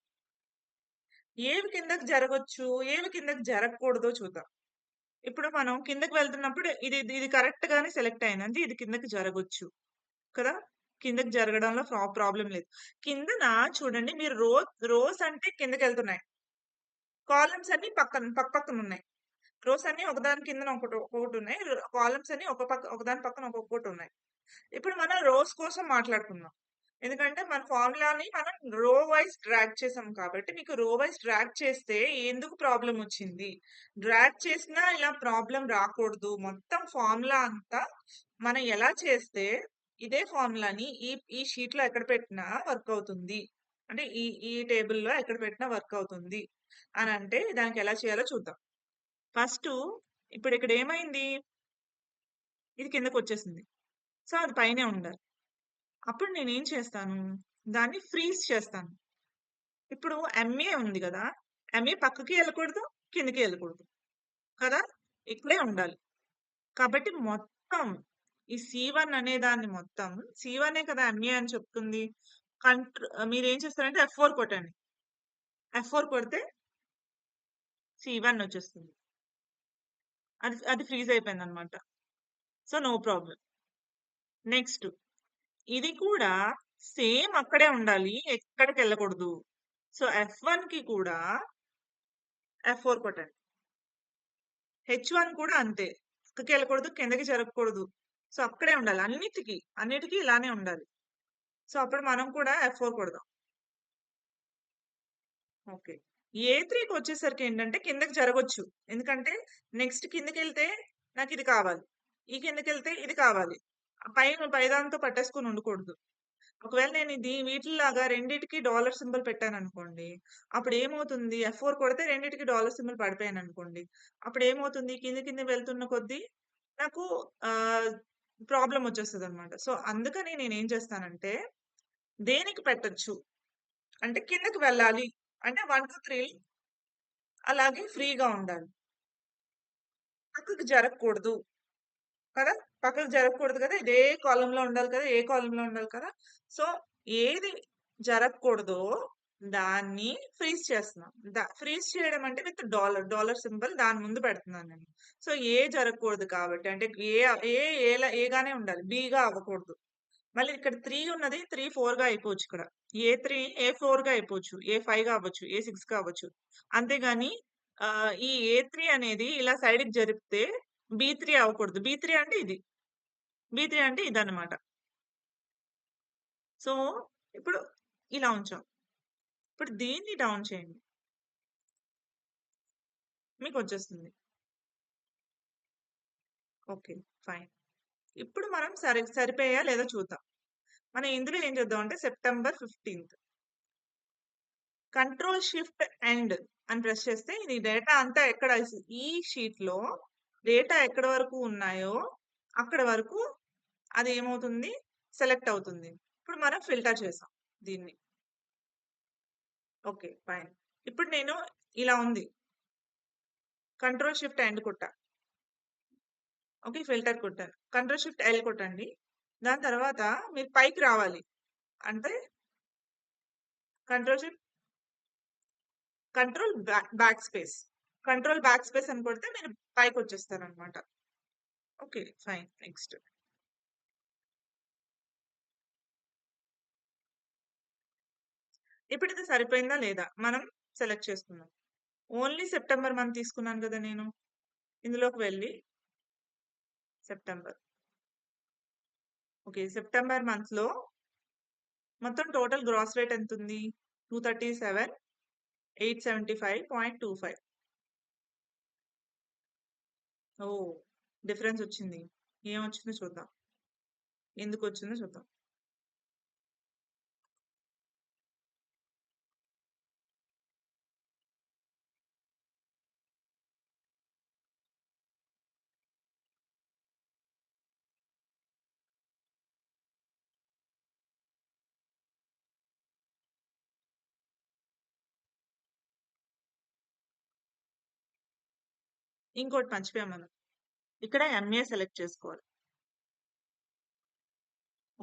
ఏవి కిందకి జరగొచ్చు? ఏవి కిందకి జరగకూడదో చూద్దాం. ఇప్పుడు మనం కిందకి వెళ్తున్నప్పుడు ఇది ఇది కరెక్ట్ గానే సెలెక్ట్ అయిందంటే ఇది కిందకి జరగొచ్చు. కదా! కిందకి జరగడంలో ప్రాబ్లమ్ లేదు. కిందన చూడండి మీరు రోస్ అంటే కిందకెళ్తున్నాయి. కాలమ్స్ అన్నీ పక్కనున్నాయి. రోస్ అన్నీ ఒకదాని కిందన ఒక్కొక్కటున్నాయి. కాలమ్స్ అన్నీ ఒకదాని పక్కన ఒక్కొక్కటున్నాయి. ఇప్పుడు మనం రోస్ కోసం మాట్లాడుకుందాం. ఎందుకంటే మన ఫార్ములాని మనం రో వైస్ డ్రాగ్ చేసాం కాబట్టి మీకు రో వైస్ డ్రాగ్ చేస్తే ఎందుకు ప్రాబ్లం వచ్చింది, డ్రాగ్ చేసినా ఇలా ప్రాబ్లం రాకూడదు. మొత్తం ఫార్ములా అంతా మనం ఎలా చేస్తే ఇదే ఫార్ములాని ఈ ఈ షీట్ లో ఎక్కడ పెట్టినా వర్క్ అవుతుంది, అంటే ఈ ఈ టేబుల్లో ఎక్కడ పెట్టినా వర్క్ అవుతుంది అని అంటే దానికి ఎలా చేయాలో చూద్దాం. ఫస్ట్ ఇప్పుడు ఇక్కడ ఏమైంది, ఇది కిందకు వచ్చేసింది. సో అది పైనే ఉండాలి. అప్పుడు నేనేం చేస్తాను, దాన్ని ఫ్రీజ్ చేస్తాను. ఇప్పుడు ఎంఏ ఉంది కదా, ఎంఏ పక్కకి వెళ్ళకూడదు, కిందకి వెళ్ళకూడదు కదా, ఇక్కడే ఉండాలి. కాబట్టి మొత్తం ఈ C1 అనే దాన్ని మొత్తం C1ఏ కదా ఎంఏ అని చెప్తుంది. మీరు ఏం చేస్తారంటే F4 కొట్టండి. F4 కొడితే C1 వచ్చేస్తుంది. అది అది ఫ్రీజ్ అయిపోయింది అనమాట. So no problem. నెక్స్ట్ ఇది కూడా సేమ్ అక్కడే ఉండాలి, ఎక్కడికి వెళ్ళకూడదు. సో F1 కి కూడా F4 కొట్టండి. H1 కూడా అంతే, పక్కకి వెళ్ళకూడదు, కిందకి జరగకూడదు. సో అక్కడే ఉండాలి, అన్నిటికీ ఇలానే ఉండాలి. సో అప్పుడు మనం కూడా F4 కొడదాం. ఓకే. A3కి వచ్చేసరికి ఏంటంటే కిందకి జరగొచ్చు. ఎందుకంటే నెక్స్ట్ కిందకెళ్తే నాకు ఇది కావాలి, ఈ కిందకెళ్తే ఇది కావాలి. పైదాంతో పట్టేసుకొని ఉండకూడదు. ఒకవేళ నేను ఇది వీటిల్లాగా రెండిటికి డాలర్ సింబల్ పెట్టాననుకోండి, అప్పుడు ఏమవుతుంది, F4 కొడితే రెండిటికి డాలర్ సింబల్ పడిపోయాననుకోండి, అప్పుడు ఏమవుతుంది, కింద వెళ్తున్న కొద్దీ నాకు ప్రాబ్లం వచ్చేస్తదనమాట. సో అందుకని నేనేం చేస్తానంటే, దేనికి పెట్టొచ్చు అంటే కిందకి వెళ్ళాలి అంటే 1, 2, 3 అలాగే ఫ్రీగా ఉండాలి. పక్కకి జరగకూడదు కదా, పక్కకి జరగకూడదు కదా, ఇదే కాలంలో ఉండాలి కదా, ఏ కాలంలో ఉండాలి కదా. సో ఏది జరగకూడదో దాన్ని ఫ్రీజ్ చేస్తున్నాం. ఫ్రీజ్ చేయడం అంటే విత్ డాలర్ సింబల్ దాని ముందు పెడుతున్నాను నేను. సో ఏ జరగకూడదు కాబట్టి అంటే ఏగానే ఉండాలి, బిగా అవ్వకూడదు. మళ్ళీ ఇక్కడ 3 ఉన్నది 3, 4 గా అయిపోవచ్చు. ఇక్కడ A3 A4 గా అయిపోవచ్చు, A5 గా అవ్వచ్చు, A6 గా అవ్వచ్చు. అంతేగాని ఈ A3 అనేది ఇలా సైడ్‌కి జరిపితే B3 అవ్వకూడదు. B3 అంటే ఇది. B3 అంటే ఇదన్నమాట. సో ఇప్పుడు ఇలా ఉంచాం. ఇప్పుడు దీన్ని డౌన్ చేయండి, మీకొచ్చేస్తుంది. ఓకే. ఫైన్. ఇప్పుడు మనం సరిపోయాయా లేదో చూద్దాం. మనం ఇందులో ఏం చేద్దాం అంటే September 15th control shift end అని ప్రెస్ చేస్తే ఇది డేటా అంతా ఎక్కడ ఈ షీట్ లో డేటా ఎక్కడ వరకు ఉన్నాయో అక్కడ వరకు అది ఏమవుతుంది, సెలెక్ట్ అవుతుంది. ఇప్పుడు మనం ఫిల్టర్ చేసాం దీన్ని. Okay fine. ఇప్పుడు నేను ఇలా ఉంది, కంట్రోల్ షిఫ్ట్ ఎండ్ కొట్టా. ఓకే, ఫిల్టర్ కొట్టాను. కంట్రోల్ షిఫ్ట్ ఎల్ కొట్టండి. దాని తర్వాత మీరు పైకి రావాలి అంటే control shift control back space, control back space అని కొడితే మీరు పైకి వచ్చేస్తారు అనమాట. Okay fine. నెక్స్ట్ ఇప్పుడు ఇది సరిపోయిందా లేదా మనం సెలెక్ట్ చేసుకుందాం. ఓన్లీ సెప్టెంబర్ మంత్ తీసుకున్నాను కదా నేను, ఇందులోకి వెళ్ళి సెప్టెంబర్. ఓకే, సెప్టెంబర్ మంత్ లో మొత్తం టోటల్ గ్రాస్ రేట్ ఎంత ఉంది, 237,875.25. ఓ డిఫరెన్స్ వచ్చింది. ఏమొచ్చిందో చూద్దాం, ఎందుకు వచ్చిందో చూద్దాం. ఇంకోటి మర్చిపోయాం మనం, ఇక్కడ ఎంఏ సెలెక్ట్ చేసుకోవాలి.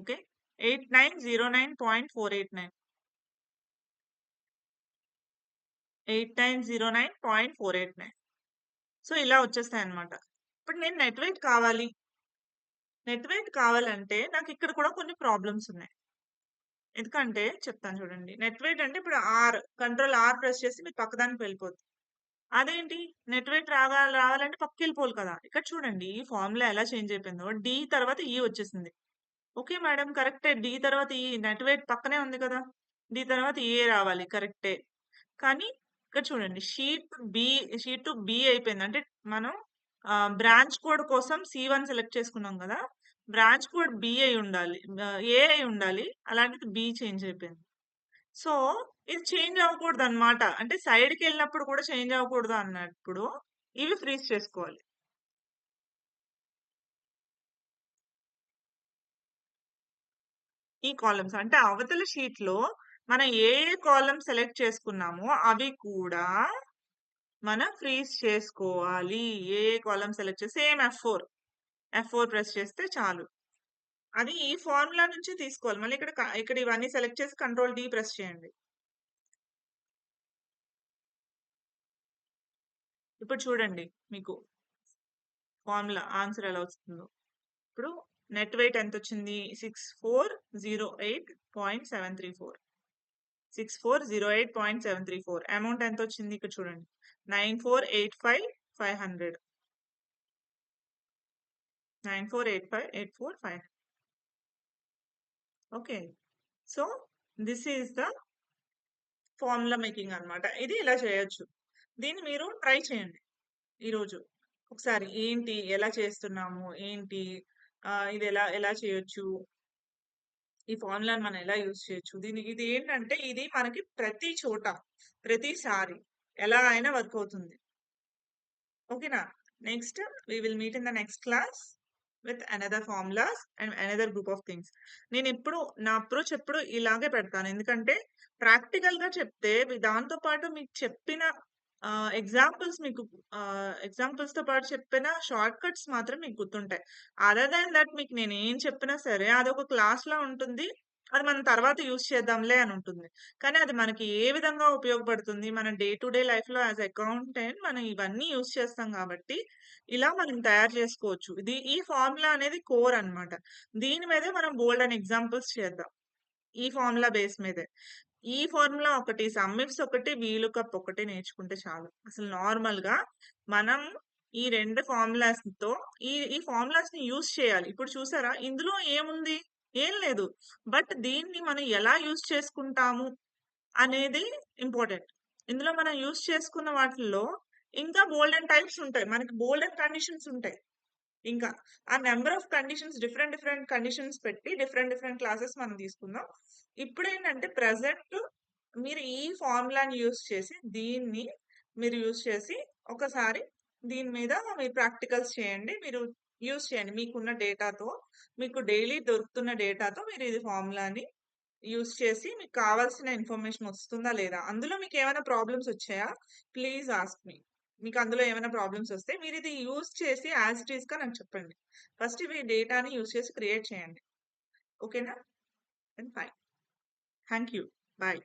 ఓకే, 8909.489 8909.489. సో ఇలా వచ్చేస్తాయి అనమాట. ఇప్పుడు నేను నెట్ వెయిట్ కావాలి, నెట్ వెయిట్ కావాలంటే నాకు ఇక్కడ కూడా కొన్ని ప్రాబ్లమ్స్ ఉన్నాయి. ఎందుకంటే చెప్తాను చూడండి. నెట్ వెయిట్ అంటే ఇప్పుడు కంట్రోల్ ఆర్ ప్రెస్ చేసి మీరు పక్కదానికి వెళ్ళిపోతుంది. అదేంటి నెట్ వెయిట్ రావాలంటే పక్కకి వెళ్ళిపోవాలి కదా. ఇక్కడ చూడండి ఈ ఫార్ములా ఎలా చేంజ్ అయిపోయిందో, డి తర్వాత ఈ వచ్చేసింది. Okay madam. కరెక్టే. డి తర్వాత ఈ నెట్ వెయిట్ పక్కనే ఉంది కదా! డి తర్వాత ఏ రావాలి. కరెక్టే. కానీ ఇక్కడ చూడండి షీట్ 2 బి అయిపోయింది. అంటే మనం బ్రాంచ్ కోడ్ కోసం సి1 సెలెక్ట్ చేసుకున్నాం గదా! బ్రాంచ్ కోడ్ బి అయి ఉండాలి. ఏ అయి ఉండాలి. అలాంటిది బి చేంజ్ అయిపోయింది. సో, ఇది చేంజ్ అవ్వకూడదనమాట. అంటే సైడ్‌కెళ్ళినప్పుడు కూడా చేంజ్ అవ్వకూడదు అన్నప్పుడు ఇవి ఫ్రీజ్ చేసుకోవాలి. ఈ కాలమ్స్ అంటే అవతల షీట్‌లో మనం ఏ కాలమ్ సెలెక్ట్ చేసుకున్నామో అవి కూడా మనం ఫ్రీజ్ చేసుకోవాలి. కాలమ్ సెలెక్ట్ చేసి సేమ్ ఎఫ్4 ప్రెస్ చేస్తే చాలు. అది ఈ ఫార్ములా నుంచి తీసుకోవాలి. మళ్ళీ ఇక్కడ ఇవన్నీ సెలెక్ట్ చేసి కంట్రోల్ డి ప్రెస్ చేయండి. ఇప్పుడు చూడండి మీకు ఫార్ములా ఆన్సర్ ఎలా వస్తుందో. ఇప్పుడు నెట్ వెయిట్ ఎంతొచ్చింది? 6408.734. 6408.734. అమౌంట్ ఎంతొచ్చింది? ఇక్కడ చూడండి. 9485,500. 9485,845. Okay. So, this is the formula making అన్నమాట. ఇది ఇలా చేయొచ్చు. దీన్ని మీరు ట్రై చేయండి ఈరోజు. ఒకసారి ఏంటి? ఎలా చేస్తున్నాము? ఏంటి? ఇది ఎలా ఎలా చేయొచ్చు? ఈ ఫార్ములాని మనం ఎలా యూజ్ చేయొచ్చు? ఇది ఏంటంటే ఇది మనకి ప్రతి చోట, ప్రతిసారి ఎలా అయినా వర్క్ అవుతుంది. ఓకేనా? Next we will meet in the next class with another formulas and another group of things. నా అప్రోచ్ ఎప్పుడు ఇలాగే పెడతాను. ఎందుకంటే ప్రాక్టికల్‌గా చెప్తే దాంతో పాటు మీకు చెప్పిన ఎగ్జాంపుల్స్ ఎగ్జాంపుల్స్‌తో పాటు చెప్పిన షార్ట్ కట్స్ మాత్రం మీకు గుర్తుంటాయి. అదర్ దాన్ థట్ మీకు నేనేం చెప్పినా సరే అదొక క్లాస్‌లా ఉంటుంది. అది మనం తర్వాత యూజ్ చేద్దాంలే అని ఉంటుంది. కానీ అది మనకి ఏ విధంగా ఉపయోగపడుతుంది? మన డే టు డే లైఫ్‌లో యాస్ అకౌంటెంట్ మనం ఇవన్నీ యూజ్ చేస్తాం కాబట్టి, ఇలా మనం తయారు చేసుకోవచ్చు. ఈ ఫార్ములా అనేది కోర్ అన్నమాట. దీని మీదే మనం బోలెడన్ని ఎగ్జాంపుల్స్ చేద్దాం. ఈ ఫార్ములా బేస్ మీదే. ఈ ఫార్ములా ఒకటి, సమ్ ఇఫ్స్ ఒకటి, వీలుకప్ ఒకటి నేర్చుకుంటే చాలు. అసలు నార్మల్‌గా మనం ఈ 2 ఫార్ములాస్‌తో ఈ ఫార్ములాస్‌ని యూజ్ చేయాలి. ఇప్పుడు చూసారా? ఇందులో ఏముంది? ఏం లేదు. బట్ దీన్ని మనం ఎలా యూజ్ చేసుకుంటాము అనేది ఇంపార్టెంట్. ఇందులో మనం యూజ్ చేసుకున్న వాటిల్లో ఇంకా బోలెడన్ని టైప్స్ ఉంటాయి. మనకి బోలెడన్ని కండిషన్స్ ఉంటాయి. ఇంకా ఆ number of conditions different conditions పెట్టి డిఫరెంట్ క్లాసెస్ మనం తీసుకుందాం. ఇప్పుడేంటంటే ప్రెజెంట్ మీరు ఈ ఫార్ములాని యూజ్ చేసి మీరు యూజ్ చేసి ఒకసారి దీని మీద మీరు ప్రాక్టికల్స్ చేయండి. మీరు యూజ్ చేయండి. మీకున్న డేటాతో మీకు డైలీ దొరుకుతున్న డేటాతో మీరు ఇది ఫార్ములాని యూజ్ చేసి మీకు కావాల్సిన ఇన్ఫర్మేషన్ వస్తుందా లేదా? అందులో మీకేమైనా ప్రాబ్లమ్స్ వచ్చాయా? Please ask me. మీకు అందులో ఏమైనా ప్రాబ్లమ్స్ వస్తే మీరిది యూజ్ చేసి యాజ్ ఇట్ ఈస్‌గా నాకు చెప్పండి. ఫస్ట్ ఇవి డేటాని యూజ్ చేసి క్రియేట్ చేయండి. ఓకేనా? Then fine. Thank you. By.